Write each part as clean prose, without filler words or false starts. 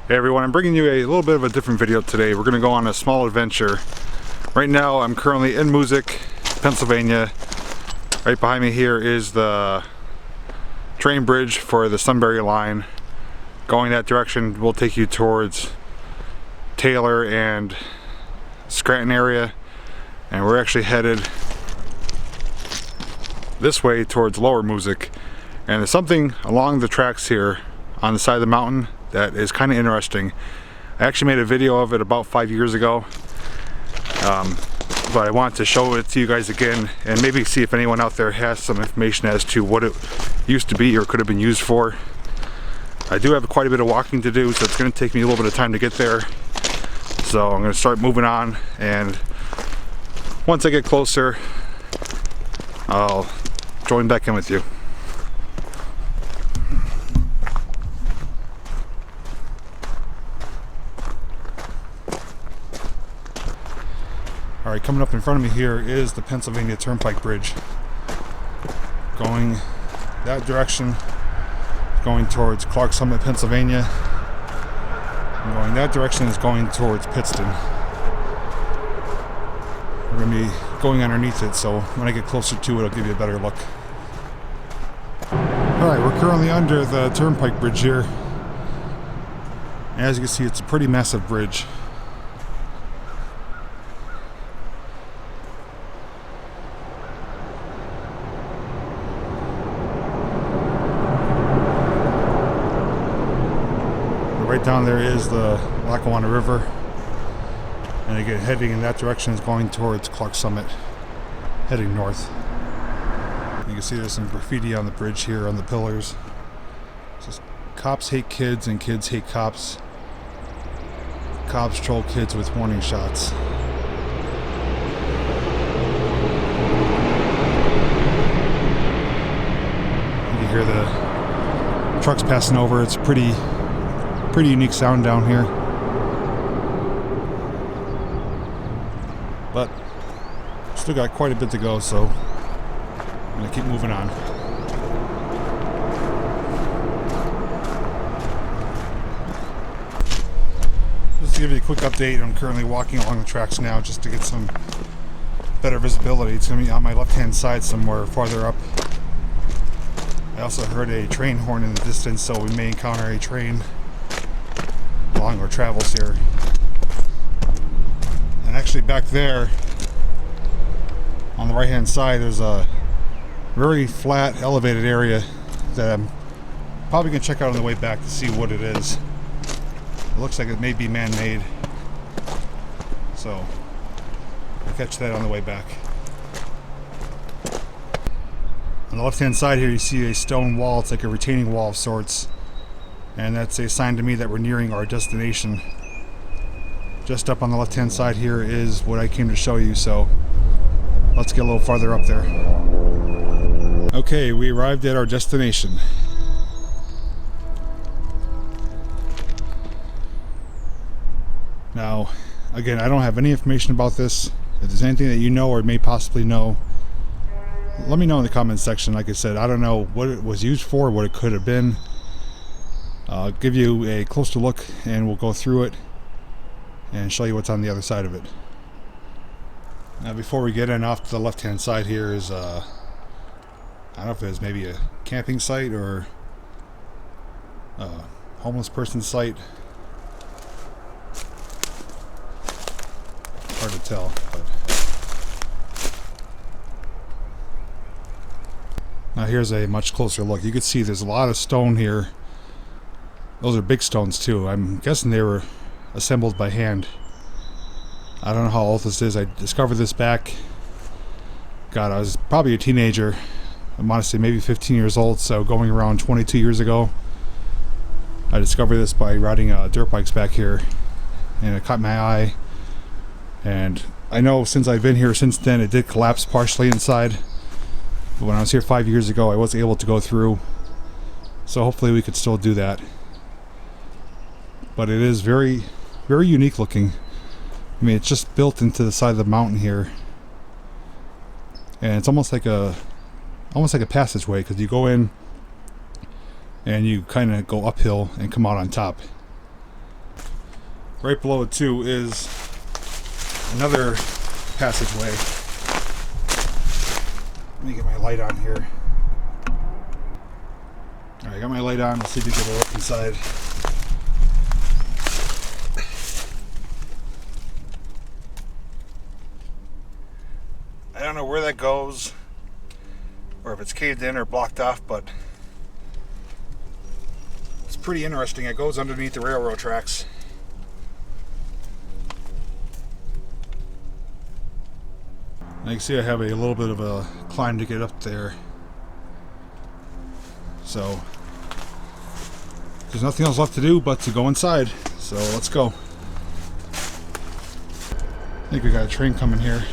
Hey everyone, I'm bringing you a little bit of a different video today. We're going to go on a small adventure. Right now I'm currently in Music, Pennsylvania. Right behind me here is the train bridge for the Sunbury line. Going that direction will take you towards Taylor and Scranton area, and we're actually headed this way towards Lower Music. And there's something along the tracks here on the side of the mountain that is kind of interesting. I actually made a video of it about 5 years ago, but I want to show it to you guys again and maybe see if anyone out there has some information as to what it used to be or could have been used for. I do have quite a bit of walking to do, so it's going to take me a little bit of time to get there. So I'm going to start moving on, and once I get closer, I'll join back in with you. Alright, coming up in front of me here is the Pennsylvania Turnpike Bridge. Going that direction, going towards Clark Summit, Pennsylvania. And going that direction is going towards Pittston. We're going to be going underneath it, so when I get closer to it, I'll give you a better look. Alright, we're currently under the Turnpike Bridge here. As you can see, it's a pretty massive bridge. Right down there is the Lackawanna River, and again, heading in that direction is going towards Clark Summit, heading north. You can see there's some graffiti on the bridge here on the pillars. It says, "Cops hate kids and kids hate cops. Cops troll kids with warning shots." You can hear the trucks passing over. It's pretty unique sound down here, but still got quite a bit to go, so I'm gonna keep moving on. Just to give you a quick update, I'm currently walking along the tracks now just to get some better visibility. It's gonna be on my left hand side somewhere farther up. I also heard a train horn in the distance, so we may encounter a train along our travels here. And actually back there on the right hand side there's a very flat elevated area that I'm probably going to check out on the way back to see what it is. It looks like it may be man-made, so I'll catch that on the way back. On the left hand side here you see a stone wall. It's like a retaining wall of sorts, and that's a sign to me that we're nearing our destination. Just up on the left hand side here is what I came to show you, so let's get a little farther up there. Okay, we arrived at our destination. Now, again, I don't have any information about this. If there's anything that you know or may possibly know, let me know in the comments section. Like I said, I don't know what it was used for, what it could have been. I'll give you a closer look and we'll go through it and show you what's on the other side of it. Now before we get in, off to the left hand side here is I don't know if it's maybe a camping site or a homeless person site. Hard to tell, but now here's a much closer look. You can see there's a lot of stone here. Those are big stones too. I'm guessing they were assembled by hand. I don't know how old this is. I discovered this back, God, I was probably a teenager. I'm honestly maybe 15 years old, so going around 22 years ago. I discovered this by riding dirt bikes back here, and it caught my eye. And I know since I've been here since then, it did collapse partially inside. But when I was here 5 years ago, I was able to go through. So hopefully we could still do that. But it is very, very unique looking. I mean, it's just built into the side of the mountain here, and it's almost like a passageway, because you go in and you kind of go uphill and come out on top. right below it too is another passageway. Let me get my light on here. Alright, I got my light on. Let's see if we get a look inside. I don't know where that goes, or if it's caved in or blocked off, but it's pretty interesting. It goes underneath the railroad tracks. Now you can see I have a little bit of a climb to get up there. So there's nothing else left to do but to go inside. So let's go. I think we got a train coming here.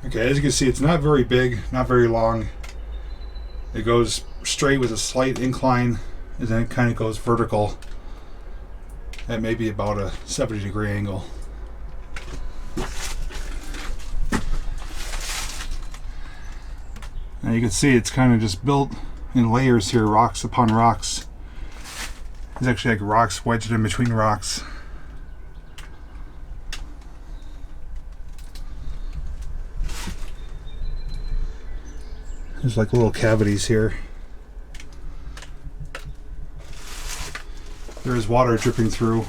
Okay, as you can see, it's not very big, not very long. It goes straight with a slight incline, and then it kind of goes vertical at maybe about a 70-degree angle. Now you can see it's kind of just built in layers here, rocks upon rocks. There's actually like rocks wedged in between rocks. There's like little cavities here. There's water dripping through.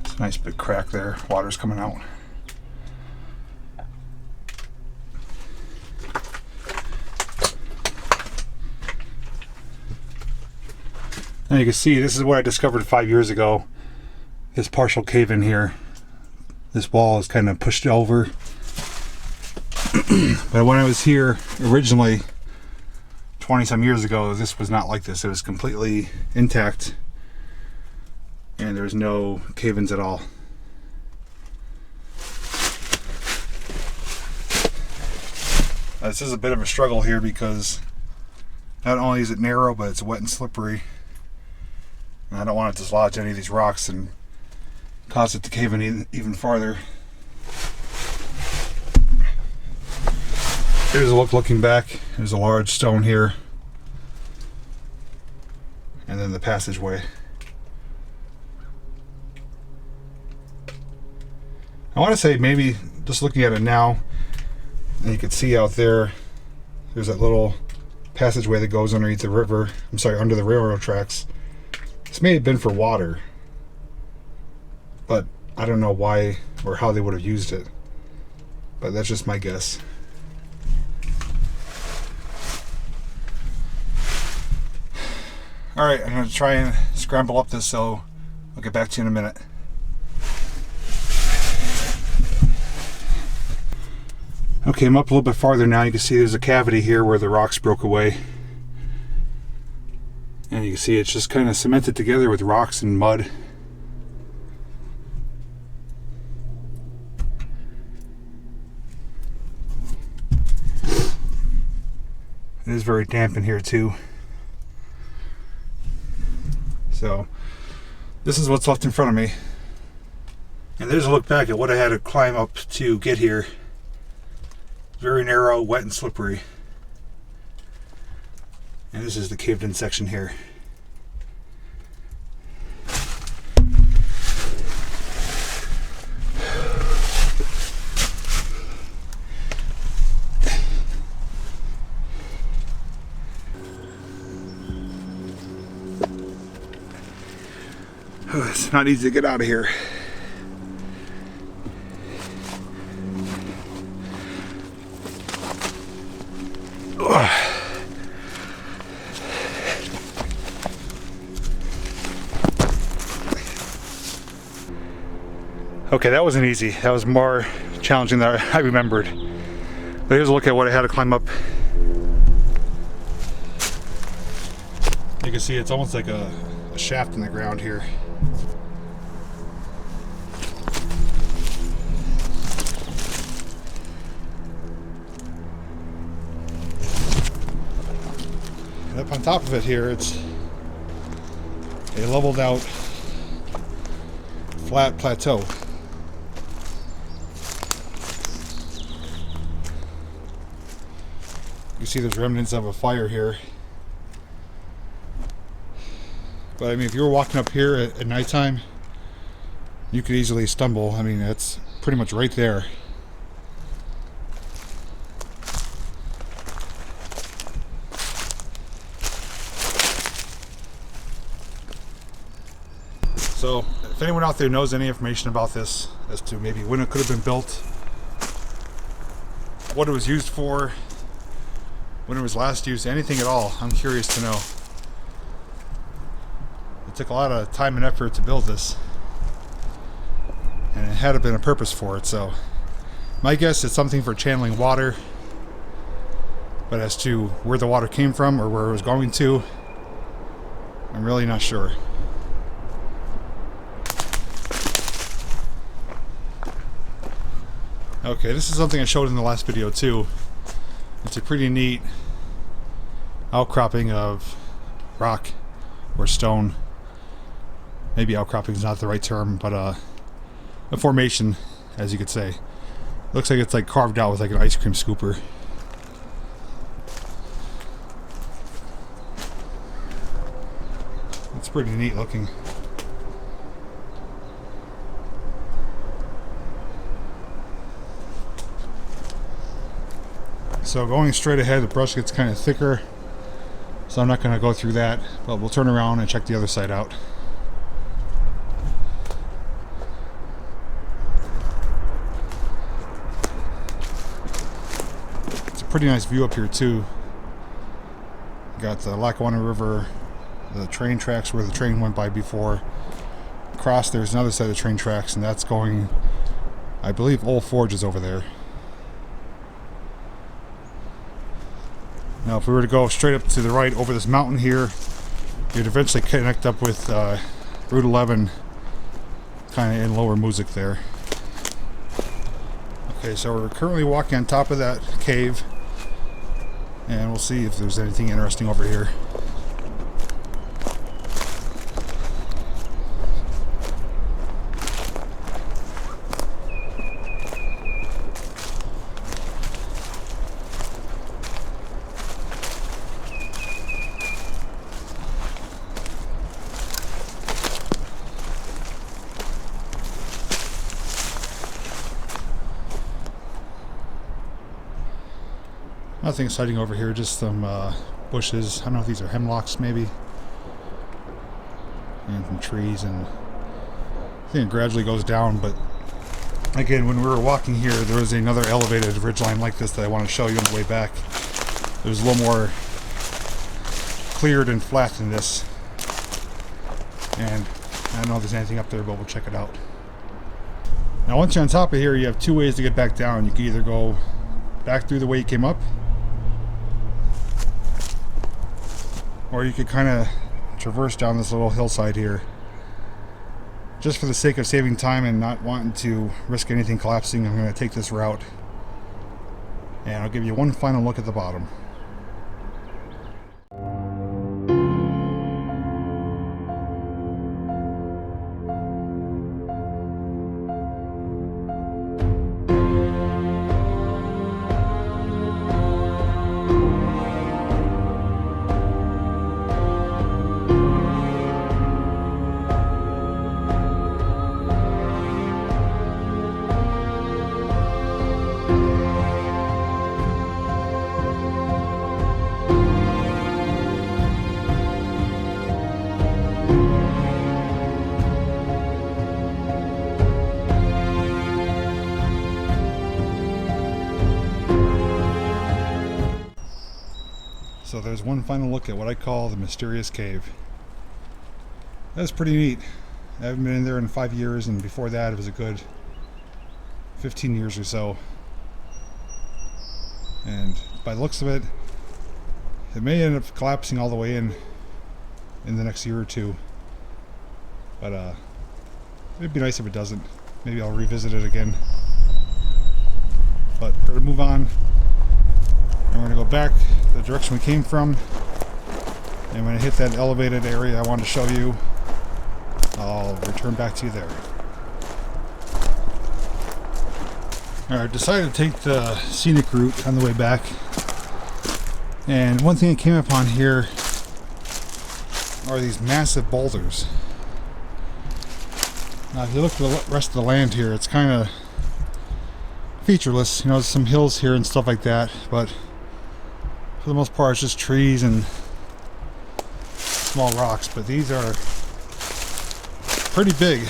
It's a nice big crack there. Water's coming out. Now you can see this is what I discovered 5 years ago. This partial cave in here. This wall is kind of pushed over. But when I was here originally 20 some years ago, this was not like this. It was completely intact and there's no cave-ins at all. This is a bit of a struggle here because not only is it narrow, but it's wet and slippery. And I don't want to dislodge any of these rocks and cause it to cave in even farther. Here's a look looking back. There's a large stone here. And then the passageway. I want to say maybe just looking at it now, and you can see out there, there's that little passageway that goes underneath the river. I'm sorry, under the railroad tracks. This may have been for water, but I don't know why or how they would have used it. But that's just my guess. Alright, I'm going to try and scramble up this, so I'll get back to you in a minute. Okay, I'm up a little bit farther now. You can see there's a cavity here where the rocks broke away. And you can see it's just kind of cemented together with rocks and mud. It is very damp in here too. So this is what's left in front of me. And there's a look back at what I had to climb up to get here. Very narrow, wet and slippery. And this is the caved in section here. It's not easy to get out of here. Okay, that wasn't easy. That was more challenging than I remembered. But here's a look at what I had to climb up. You can see it's almost like a shaft in the ground here. And up on top of it here, it's a leveled out flat plateau. You see there's remnants of a fire here. But I mean, if you were walking up here at nighttime, you could easily stumble. I mean, it's pretty much right there. So, if anyone out there knows any information about this, as to maybe when it could have been built, what it was used for, when it was last used, anything at all, I'm curious to know. It took a lot of time and effort to build this, and it had been a purpose for it, so my guess is something for channeling water, but as to where the water came from or where it was going to, I'm really not sure. Okay, this is something I showed in the last video too. It's a pretty neat outcropping of rock or stone. Maybe outcropping is not the right term, but a formation, as you could say. Looks like it's like carved out with like an ice cream scooper. It's pretty neat looking. So going straight ahead, the brush gets kind of thicker, so I'm not going to go through that, but we'll turn around and check the other side out. It's a pretty nice view up here too. Got the Lackawanna River, the train tracks where the train went by before. Across there's another set of train tracks, and that's going, I believe Old Forge is over there. Now if we were to go straight up to the right over this mountain here, you'd eventually connect up with Route 11, kind of in Lower Moosic there. Okay, so we're currently walking on top of that cave, and we'll see if there's anything interesting over here. Nothing exciting over here, just some bushes. I don't know if these are hemlocks maybe. And some trees, and I think it gradually goes down, but again, when we were walking here, there was another elevated ridgeline like this that I want to show you on the way back. It was a little more cleared and flat than this. And I don't know if there's anything up there, but we'll check it out. Now once you're on top of here, you have two ways to get back down. You can either go back through the way you came up, or you could kind of traverse down this little hillside here. Just for the sake of saving time and not wanting to risk anything collapsing, I'm going to take this route, and I'll give you one final look at the bottom. So there's one final look at what I call the mysterious cave. That's pretty neat. I haven't been in there in 5 years, and before that it was a good 15 years or so. And by the looks of it, it may end up collapsing all the way in, in the next year or two. But it'd be nice if it doesn't. Maybe I'll revisit it again. But we're gonna move on, and we're gonna go back the direction we came from. And when I hit that elevated area I wanted to show you, I'll return back to you there. Alright, I decided to take the scenic route on the way back. And one thing I came upon here are these massive boulders. Now if you look at the rest of the land here, it's kind of featureless. You know, there's some hills here and stuff like that, but for the most part it's just trees and small rocks. But these are pretty big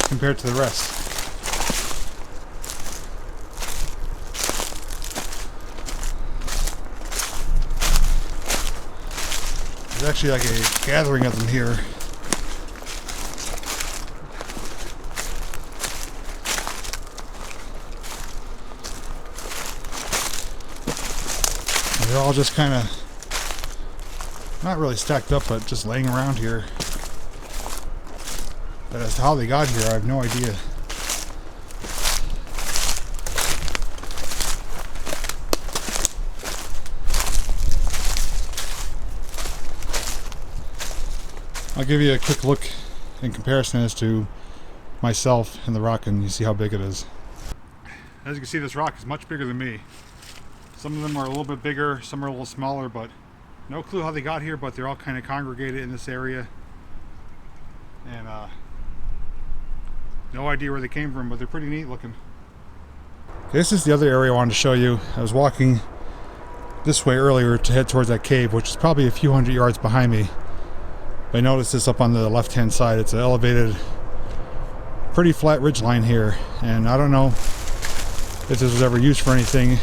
compared to the rest. There's actually like a gathering of them here. And they're all just kind of not really stacked up, but just laying around here. But as to how they got here, I have no idea. I'll give you a quick look in comparison as to myself and the rock, and you see how big it is. As you can see, this rock is much bigger than me. Some of them are a little bit bigger, some are a little smaller, but no clue how they got here, but they're all kind of congregated in this area. And no idea where they came from, but they're pretty neat looking. Okay, this is the other area I wanted to show you. I was walking this way earlier to head towards that cave, which is probably a few hundred yards behind me. I noticed this up on the left hand side. It's an elevated, pretty flat ridge line here, and I don't know if this was ever used for anything.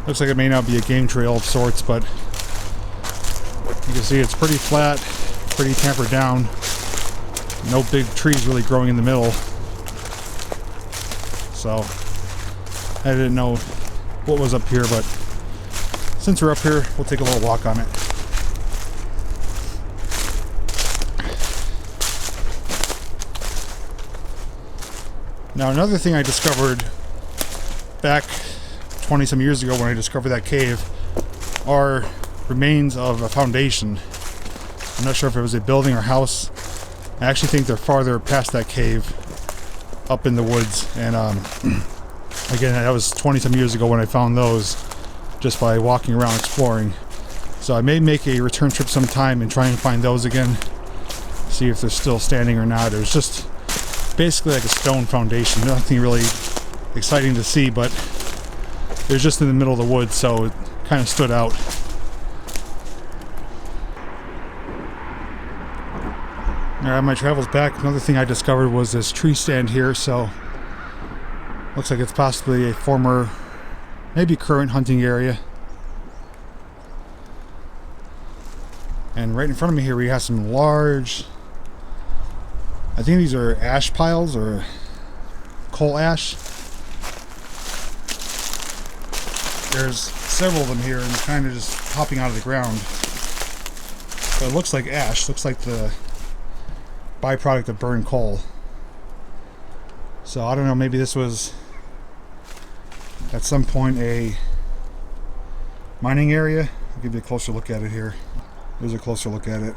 Looks like it may not be a game trail of sorts, but you can see it's pretty flat, pretty tampered down. No big trees really growing in the middle. So I didn't know what was up here, but since we're up here, we'll take a little walk on it. Now another thing I discovered back 20 some years ago when I discovered that cave are remains of a foundation. I'm not sure if it was a building or house. I actually think they're farther past that cave up in the woods, and again, that was 20 some years ago when I found those just by walking around exploring. So I may make a return trip sometime and try and find those again, see if they're still standing or not. It was just basically like a stone foundation, nothing really exciting to see, but it was just in the middle of the woods, so it kind of stood out. Alright, my travels back, another thing I discovered was this tree stand here. So looks like it's possibly a former, maybe current hunting area. And right in front of me here we have some large, I think these are ash piles or coal ash. There's several of them here and kind of just popping out of the ground. But it looks like ash, looks like the byproduct of burned coal. So I don't know, maybe this was at some point a mining area. I'll give you a closer look at it here. There's a closer look at it.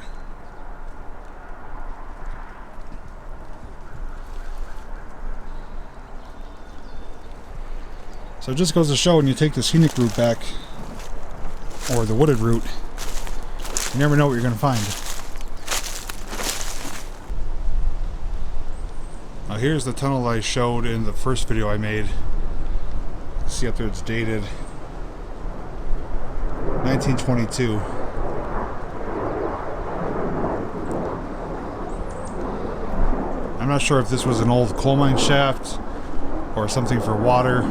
So it just goes to show, when you take the scenic route back, or the wooded route, you never know what you're going to find. Now here's the tunnel I showed in the first video I made. See up there, it's dated 1922. I'm not sure if this was an old coal mine shaft or something for water,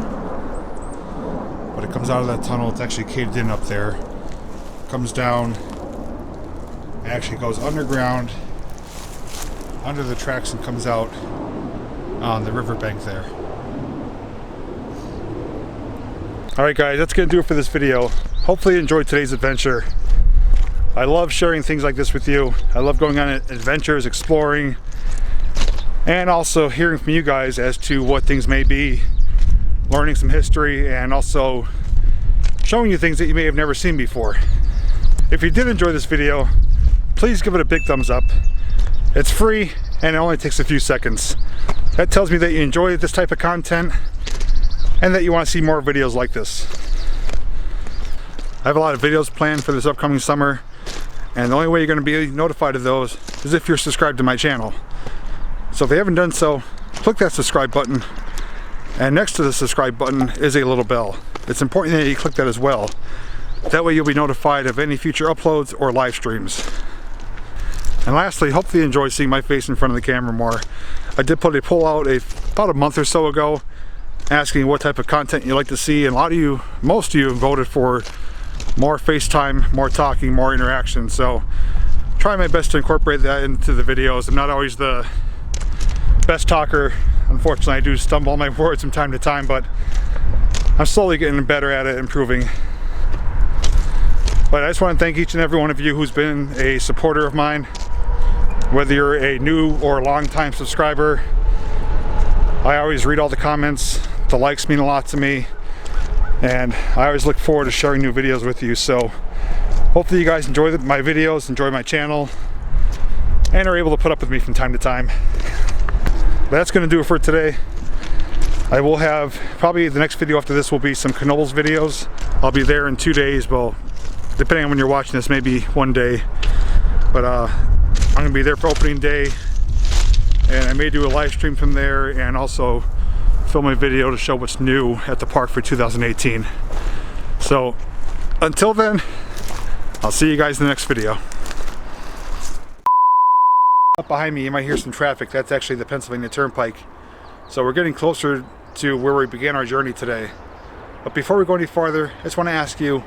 but it comes out of that tunnel. It's actually caved in up there, comes down, and actually goes underground under the tracks and comes out on the riverbank there. Alright guys, that's going to do it for this video. Hopefully you enjoyed today's adventure. I love sharing things like this with you. I love going on adventures, exploring, and also hearing from you guys as to what things may be, learning some history, and also showing you things that you may have never seen before. If you did enjoy this video, please give it a big thumbs up. It's free and it only takes a few seconds. That tells me that you enjoy this type of content and that you want to see more videos like this. I have a lot of videos planned for this upcoming summer, and the only way you're going to be notified of those is if you're subscribed to my channel. So if you haven't done so, click that subscribe button, and next to the subscribe button is a little bell. It's important that you click that as well. That way you'll be notified of any future uploads or live streams. And lastly, hopefully you enjoy seeing my face in front of the camera more. I did put a poll out about a month or so ago asking what type of content you'd like to see, and most of you voted for more FaceTime, more talking, more interaction. So try my best to incorporate that into the videos. I'm not always the best talker. Unfortunately, I do stumble on my words from time to time, but I'm slowly getting better at it, improving. But I just want to thank each and every one of you who's been a supporter of mine. Whether you're a new or long-time subscriber, I always read all the comments. The likes mean a lot to me, and I always look forward to sharing new videos with you. So hopefully you guys enjoy my videos, enjoy my channel, and are able to put up with me from time to time. But that's going to do it for today. I will have, probably the next video after this will be some Knoebels videos. I'll be there in 2 days. Well, depending on when you're watching this, maybe one day. But I'm going to be there for opening day, and I may do a live stream from there and also film a video to show what's new at the park for 2018. So until then, I'll see you guys in the next video. Up behind me you might hear some traffic. That's actually the Pennsylvania Turnpike. So we're getting closer to where we began our journey today. But before we go any farther, I just want to ask you,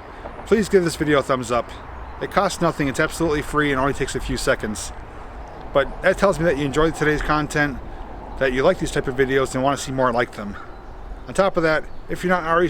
please give this video a thumbs up. It costs nothing, it's absolutely free, and only takes a few seconds. But that tells me that you enjoyed today's content, that you like these type of videos and want to see more like them. On top of that, if you're not already